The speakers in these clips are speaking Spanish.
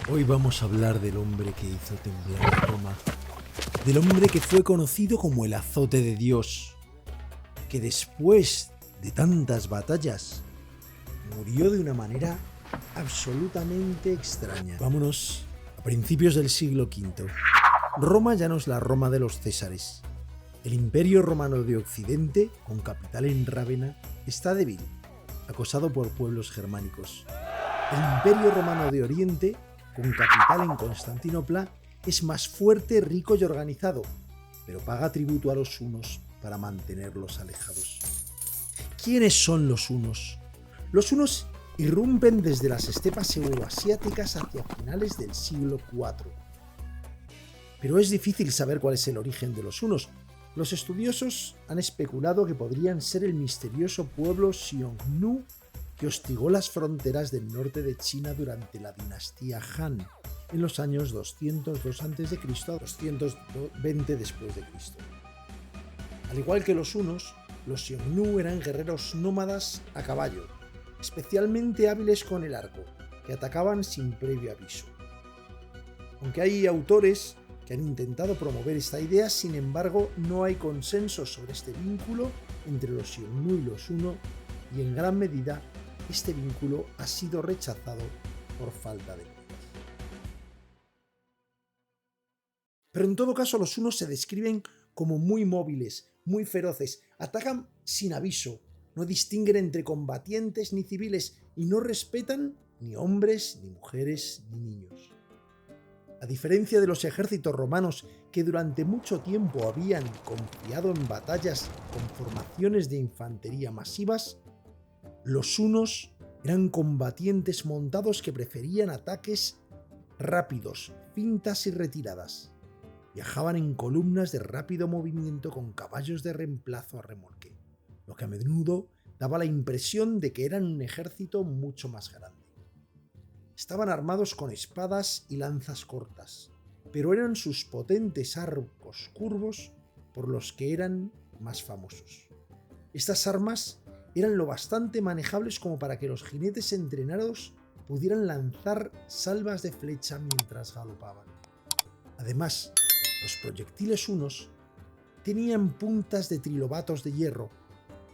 Hoy vamos a hablar del hombre que hizo temblar a Roma, del hombre que fue conocido como el azote de Dios, que después de tantas batallas murió de una manera absolutamente extraña. Vámonos a principios del siglo V. Roma ya no es la Roma de los Césares. El Imperio Romano de Occidente, con capital en Rávena, está débil, acosado por pueblos germánicos. El Imperio Romano de Oriente, con capital en Constantinopla, es más fuerte, rico y organizado, pero paga tributo a los hunos para mantenerlos alejados. ¿Quiénes son los hunos? Los hunos irrumpen desde las estepas euroasiáticas hacia finales del siglo IV. Pero es difícil saber cuál es el origen de los hunos. Los estudiosos han especulado que podrían ser el misterioso pueblo Xiongnu que hostigó las fronteras del norte de China durante la dinastía Han, en los años 202 a.C. a 220 después de Cristo. Al igual que los hunos, los Xiongnu eran guerreros nómadas a caballo, especialmente hábiles con el arco, que atacaban sin previo aviso. Aunque hay autores que han intentado promover esta idea, sin embargo, no hay consenso sobre este vínculo entre los Xiongnu y los hunos, y en gran medida este vínculo ha sido rechazado por falta de pruebas. Pero en todo caso, los hunos se describen como muy móviles, muy feroces, atacan sin aviso, no distinguen entre combatientes ni civiles y no respetan ni hombres, ni mujeres, ni niños. A diferencia de los ejércitos romanos que durante mucho tiempo habían confiado en batallas con formaciones de infantería masivas, los hunos eran combatientes montados que preferían ataques rápidos, fintas y retiradas. Viajaban en columnas de rápido movimiento con caballos de reemplazo a remolque, lo que a menudo daba la impresión de que eran un ejército mucho más grande. Estaban armados con espadas y lanzas cortas, pero eran sus potentes arcos curvos por los que eran más famosos. Estas armas eran lo bastante manejables como para que los jinetes entrenados pudieran lanzar salvas de flecha mientras galopaban. Además, los proyectiles hunos tenían puntas de trilobatos de hierro,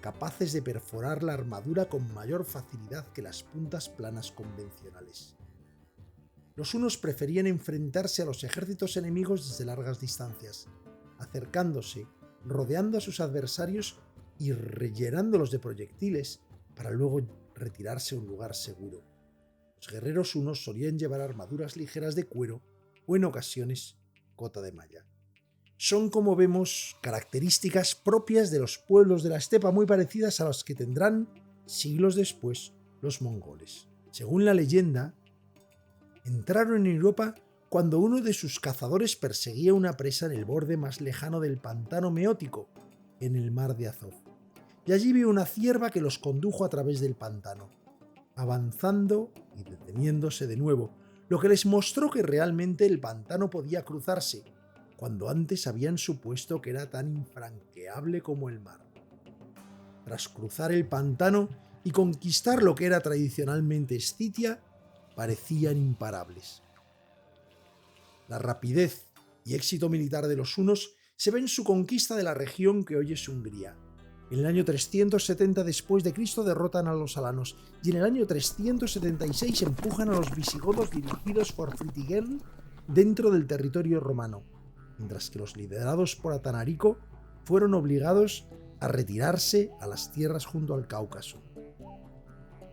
capaces de perforar la armadura con mayor facilidad que las puntas planas convencionales. Los hunos preferían enfrentarse a los ejércitos enemigos desde largas distancias, acercándose, rodeando a sus adversarios y rellenándolos de proyectiles para luego retirarse a un lugar seguro. Los guerreros hunos solían llevar armaduras ligeras de cuero o, en ocasiones, cota de malla. Son, como vemos, características propias de los pueblos de la estepa, muy parecidas a las que tendrán siglos después los mongoles. Según la leyenda, entraron en Europa cuando uno de sus cazadores perseguía una presa en el borde más lejano del pantano meótico, en el mar de Azov. Y allí vio una cierva que los condujo a través del pantano, avanzando y deteniéndose de nuevo, lo que les mostró que realmente el pantano podía cruzarse, cuando antes habían supuesto que era tan infranqueable como el mar. Tras cruzar el pantano y conquistar lo que era tradicionalmente Escitia, parecían imparables. La rapidez y éxito militar de los hunos se ve en su conquista de la región que hoy es Hungría. En el año 370 después de Cristo derrotan a los alanos y en el año 376 empujan a los visigodos dirigidos por Fritigern dentro del territorio romano, mientras que los liderados por Atanarico fueron obligados a retirarse a las tierras junto al Cáucaso.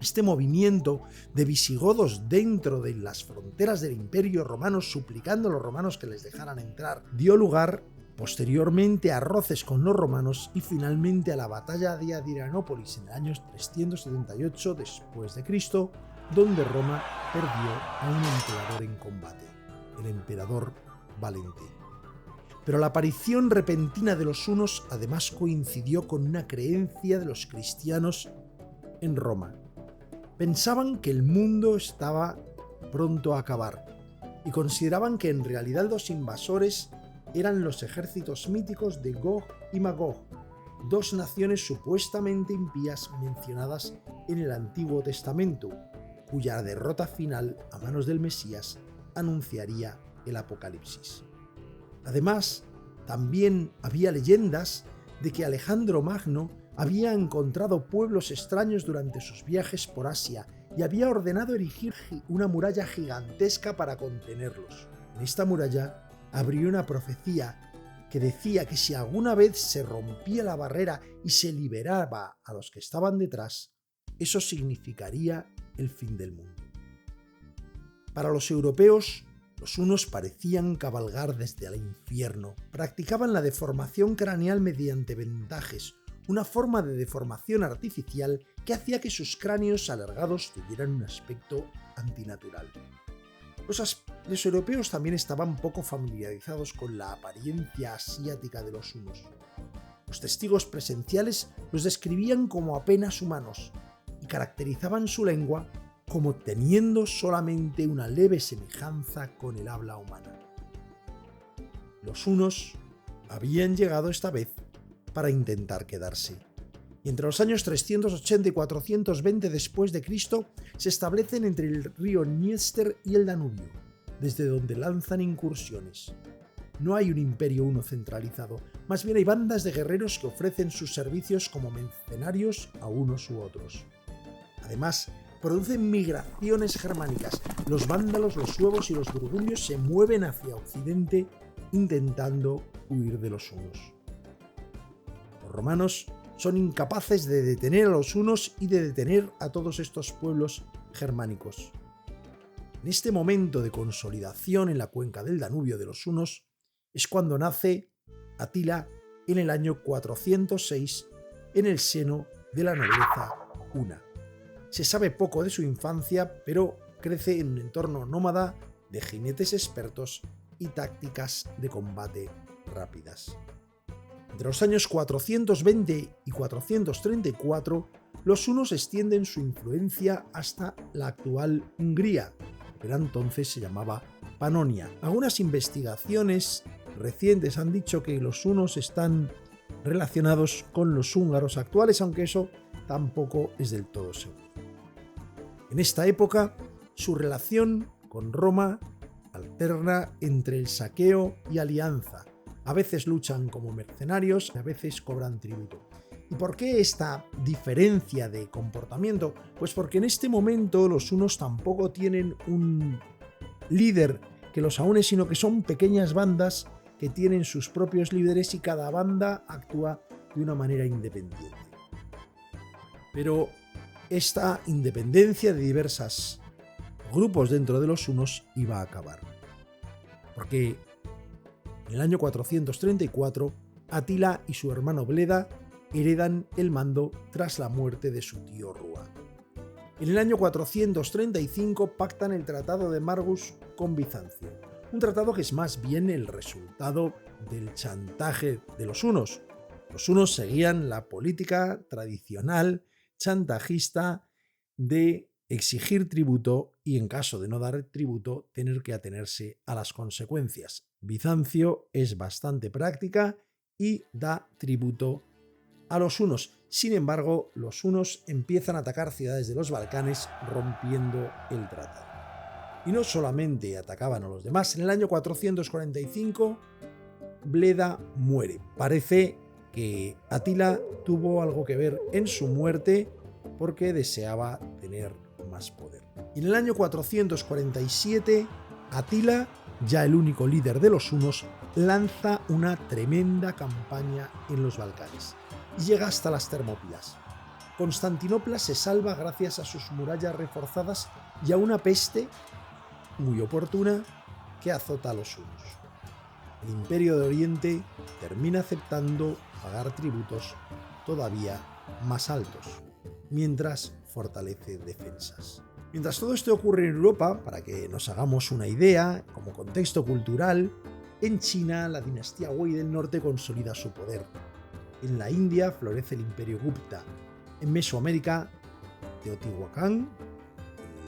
Este movimiento de visigodos dentro de las fronteras del Imperio Romano, suplicando a los romanos que les dejaran entrar, dio lugar posteriormente a roces con los romanos y finalmente a la batalla de Adrianópolis en el año 378 después de Cristo, donde Roma perdió a un emperador en combate, el emperador Valente. Pero la aparición repentina de los hunos además coincidió con una creencia de los cristianos en Roma. Pensaban que el mundo estaba pronto a acabar y consideraban que en realidad los invasores eran los ejércitos míticos de Gog y Magog, dos naciones supuestamente impías mencionadas en el Antiguo Testamento, cuya derrota final a manos del Mesías anunciaría el apocalipsis. Además, también había leyendas de que Alejandro Magno había encontrado pueblos extraños durante sus viajes por Asia y había ordenado erigir una muralla gigantesca para contenerlos. En esta muralla habría una profecía que decía que si alguna vez se rompía la barrera y se liberaba a los que estaban detrás, eso significaría el fin del mundo. Para los europeos, los hunos parecían cabalgar desde el infierno. Practicaban la deformación craneal mediante vendajes, una forma de deformación artificial que hacía que sus cráneos alargados tuvieran un aspecto antinatural. Los europeos también estaban poco familiarizados con la apariencia asiática de los hunos. Los testigos presenciales los describían como apenas humanos y caracterizaban su lengua como teniendo solamente una leve semejanza con el habla humana. Los hunos habían llegado esta vez para intentar quedarse. Y entre los años 380 y 420 después de Cristo se establecen entre el río Dniester y el Danubio, desde donde lanzan incursiones. No hay un imperio huno centralizado, más bien hay bandas de guerreros que ofrecen sus servicios como mercenarios a unos u otros. Además, producen migraciones germánicas. Los vándalos, los suevos y los burgundios se mueven hacia Occidente intentando huir de los hunos. Los romanos son incapaces de detener a los hunos y de detener a todos estos pueblos germánicos. En este momento de consolidación en la cuenca del Danubio de los hunos es cuando nace Atila en el año 406 en el seno de la nobleza huna. Se sabe poco de su infancia, pero crece en un entorno nómada de jinetes expertos y tácticas de combate rápidas. Entre los años 420 y 434, los hunos extienden su influencia hasta la actual Hungría, que entonces se llamaba Panonia. Algunas investigaciones recientes han dicho que los hunos están relacionados con los húngaros actuales, aunque eso tampoco es del todo seguro. En esta época, su relación con Roma alterna entre el saqueo y alianza. A veces luchan como mercenarios y a veces cobran tributo. ¿Y por qué esta diferencia de comportamiento? Pues porque en este momento los hunos tampoco tienen un líder que los aúne, sino que son pequeñas bandas que tienen sus propios líderes y cada banda actúa de una manera independiente. Pero esta independencia de diversos grupos dentro de los hunos iba a acabar. Porque en el año 434, Atila y su hermano Bleda heredan el mando tras la muerte de su tío Rúa. En el año 435 pactan el Tratado de Margus con Bizancio, un tratado que es más bien el resultado del chantaje de los hunos. Los hunos seguían la política tradicional chantajista de exigir tributo y, en caso de no dar tributo, tener que atenerse a las consecuencias. Bizancio es bastante práctica y da tributo a los hunos. Sin embargo, los hunos empiezan a atacar ciudades de los Balcanes rompiendo el tratado. Y no solamente atacaban a los demás, en el año 445 Bleda muere. Parece que Atila tuvo algo que ver en su muerte porque deseaba tener más poder. Y en el año 447 Atila, ya el único líder de los hunos, lanza una tremenda campaña en los Balcanes y llega hasta las Termópilas. Constantinopla se salva gracias a sus murallas reforzadas y a una peste muy oportuna que azota a los hunos. El Imperio de Oriente termina aceptando pagar tributos todavía más altos, mientras fortalece defensas. Mientras todo esto ocurre en Europa, para que nos hagamos una idea, como contexto cultural, en China la dinastía Wei del Norte consolida su poder. En la India florece el Imperio Gupta. En Mesoamérica, Teotihuacán,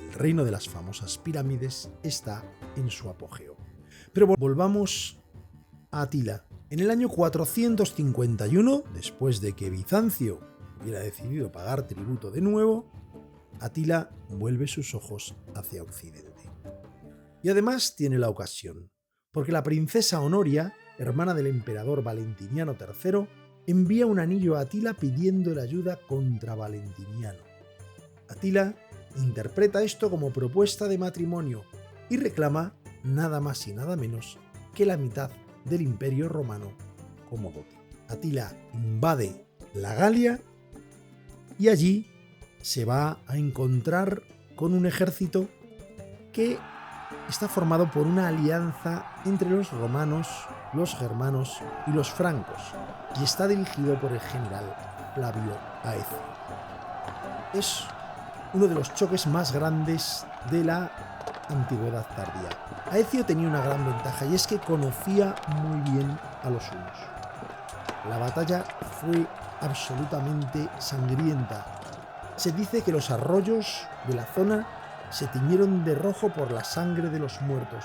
el reino de las famosas pirámides, está en su apogeo. Pero volvamos a Atila. En el año 451, después de que Bizancio hubiera decidido pagar tributo de nuevo, Atila vuelve sus ojos hacia Occidente. Y además tiene la ocasión, porque la princesa Honoria, hermana del emperador Valentiniano III, envía un anillo a Atila pidiéndole ayuda contra Valentiniano. Atila interpreta esto como propuesta de matrimonio y reclama nada más y nada menos que la mitad del Imperio Romano como dote. Atila invade la Galia y allí se va a encontrar con un ejército que está formado por una alianza entre los romanos, los germanos y los francos, y está dirigido por el general Flavio Aecio. Es uno de los choques más grandes de la antigüedad tardía. Aecio tenía una gran ventaja, y es que conocía muy bien a los hunos. La batalla fue absolutamente sangrienta. Se dice que los arroyos de la zona se tiñeron de rojo por la sangre de los muertos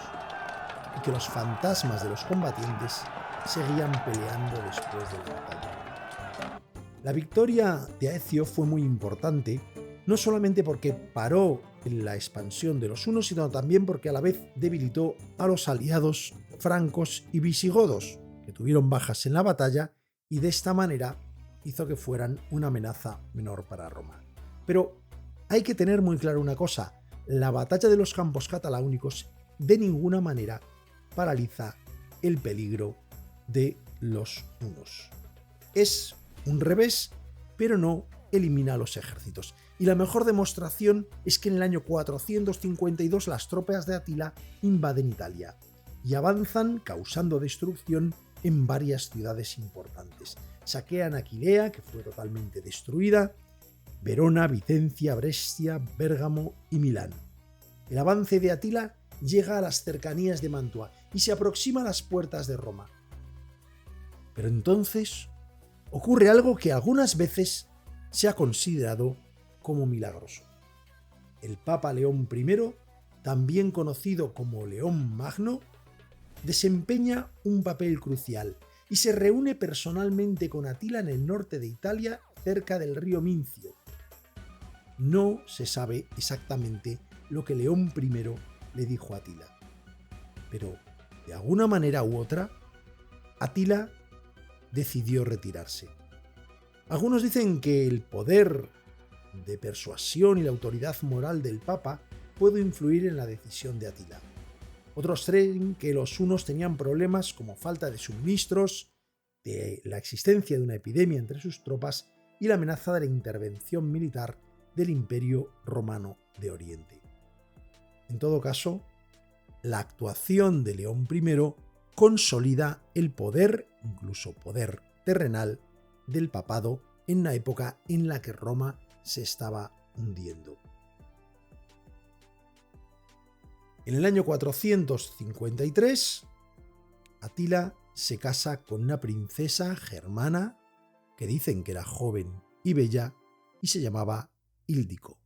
y que los fantasmas de los combatientes seguían peleando después de la batalla. La victoria de Aecio fue muy importante, no solamente porque paró la expansión de los hunos, sino también porque a la vez debilitó a los aliados francos y visigodos, que tuvieron bajas en la batalla, y de esta manera hizo que fueran una amenaza menor para Roma. Pero hay que tener muy claro una cosa: la batalla de los Campos Cataláunicos de ninguna manera paraliza el peligro de los hunos. Es un revés, pero no elimina a los ejércitos. Y la mejor demostración es que en el año 452 las tropas de Atila invaden Italia y avanzan causando destrucción en varias ciudades importantes. Saquean Aquilea, que fue totalmente destruida, Verona, Vicencia, Brescia, Bérgamo y Milán. El avance de Atila llega a las cercanías de Mantua y se aproxima a las puertas de Roma. Pero entonces ocurre algo que algunas veces se ha considerado como milagroso. El Papa León I, también conocido como León Magno, desempeña un papel crucial y se reúne personalmente con Atila en el norte de Italia, cerca del río Mincio. No se sabe exactamente lo que León I le dijo a Atila, pero de alguna manera u otra, Atila decidió retirarse. Algunos dicen que el poder de persuasión y la autoridad moral del Papa pudo influir en la decisión de Atila. Otros creen que los hunos tenían problemas como falta de suministros, de la existencia de una epidemia entre sus tropas y la amenaza de la intervención militar del Imperio Romano de Oriente. En todo caso, la actuación de León I consolida el poder, incluso poder terrenal, del papado en la época en la que Roma se estaba hundiendo. En el año 453, Atila se casa con una princesa germana que dicen que era joven y bella y se llamaba Íldico,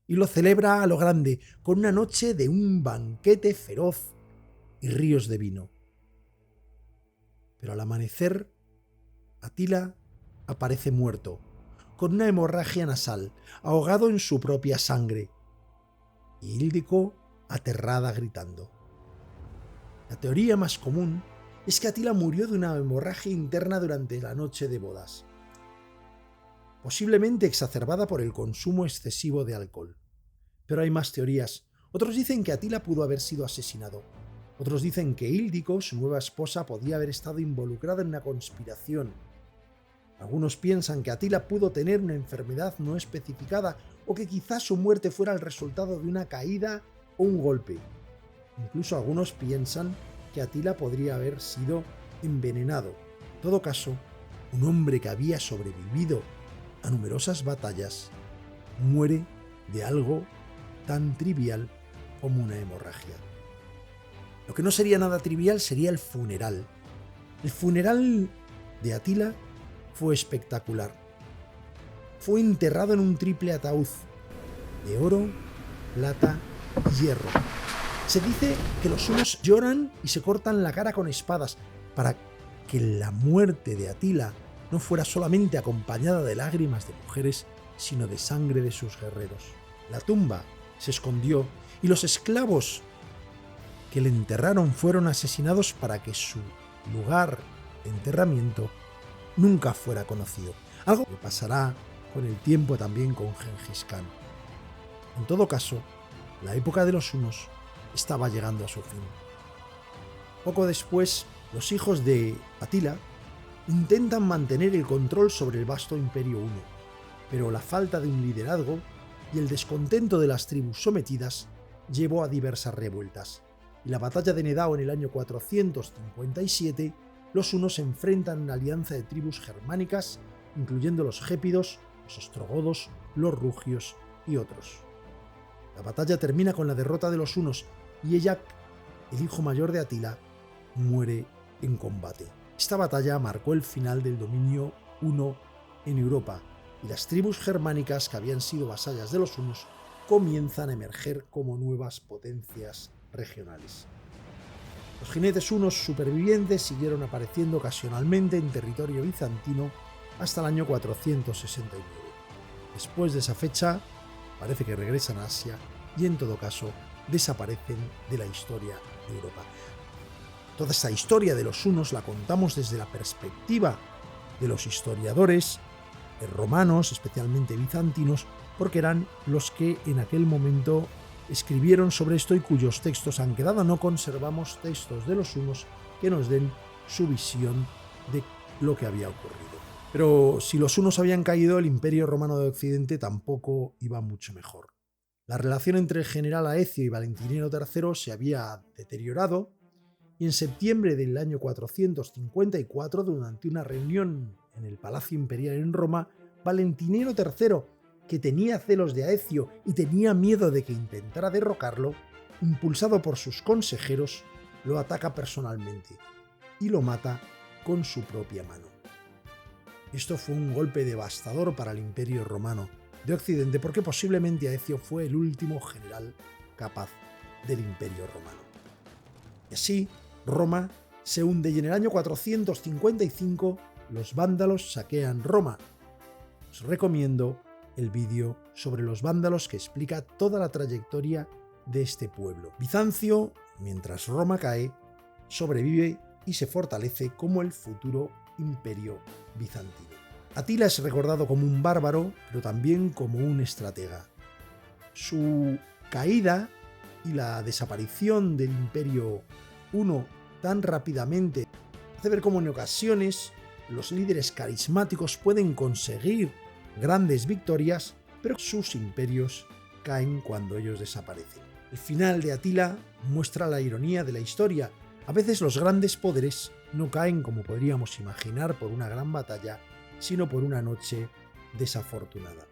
y lo celebra a lo grande con una noche de un banquete feroz y ríos de vino. Pero al amanecer, Atila aparece muerto, con una hemorragia nasal, ahogado en su propia sangre, y Íldico aterrada gritando. La teoría más común es que Atila murió de una hemorragia interna durante la noche de bodas, posiblemente exacerbada por el consumo excesivo de alcohol. Pero hay más teorías. Otros dicen que Atila pudo haber sido asesinado. Otros dicen que Íldico, su nueva esposa, podía haber estado involucrada en una conspiración. Algunos piensan que Atila pudo tener una enfermedad no especificada o que quizás su muerte fuera el resultado de una caída o un golpe. Incluso algunos piensan que Atila podría haber sido envenenado. En todo caso, un hombre que había sobrevivido a numerosas batallas muere de algo tan trivial como una hemorragia. Lo que no sería nada trivial sería el funeral. El funeral de Atila fue espectacular. Fue enterrado en un triple ataúd de oro, plata y hierro. Se dice que los hunos lloran y se cortan la cara con espadas para que la muerte de Atila no fuera solamente acompañada de lágrimas de mujeres, sino de sangre de sus guerreros. La tumba se escondió y los esclavos que le enterraron fueron asesinados para que su lugar de enterramiento nunca fuera conocido. Algo que pasará con el tiempo también con Gengis Khan. En todo caso, la época de los hunos estaba llegando a su fin. Poco después, los hijos de Atila intentan mantener el control sobre el vasto imperio huno, pero la falta de un liderazgo y el descontento de las tribus sometidas llevó a diversas revueltas. En la batalla de Nedao en el año 457, los hunos se enfrentan a una alianza de tribus germánicas, incluyendo los gépidos, los ostrogodos, los rugios y otros. La batalla termina con la derrota de los hunos y Eyak, el hijo mayor de Atila, muere en combate. Esta batalla marcó el final del dominio huno en Europa y las tribus germánicas que habían sido vasallas de los hunos comienzan a emerger como nuevas potencias regionales. Los jinetes hunos supervivientes siguieron apareciendo ocasionalmente en territorio bizantino hasta el año 469. Después de esa fecha, parece que regresan a Asia y en todo caso desaparecen de la historia de Europa. Toda esta historia de los hunos la contamos desde la perspectiva de los historiadores romanos, especialmente bizantinos, porque eran los que en aquel momento escribieron sobre esto y cuyos textos han quedado. No conservamos textos de los hunos que nos den su visión de lo que había ocurrido. Pero si los hunos habían caído, el Imperio Romano de Occidente tampoco iba mucho mejor. La relación entre el general Aecio y Valentiniano III se había deteriorado y en septiembre del año 454, durante una reunión en el Palacio Imperial en Roma, Valentiniano III, que tenía celos de Aecio y tenía miedo de que intentara derrocarlo, impulsado por sus consejeros, lo ataca personalmente y lo mata con su propia mano. Esto fue un golpe devastador para el Imperio Romano de Occidente porque posiblemente Aecio fue el último general capaz del Imperio Romano. Y así, Roma se hunde y en el año 455 los vándalos saquean Roma. Os recomiendo el vídeo sobre los vándalos que explica toda la trayectoria de este pueblo. Bizancio, mientras Roma cae, sobrevive y se fortalece como el futuro imperio bizantino. Atila es recordado como un bárbaro, pero también como un estratega. Su caída y la desaparición del imperio huno tan rápidamente hace ver cómo en ocasiones los líderes carismáticos pueden conseguir grandes victorias, pero sus imperios caen cuando ellos desaparecen. El final de Atila muestra la ironía de la historia. A veces los grandes poderes no caen como podríamos imaginar por una gran batalla, sino por una noche desafortunada.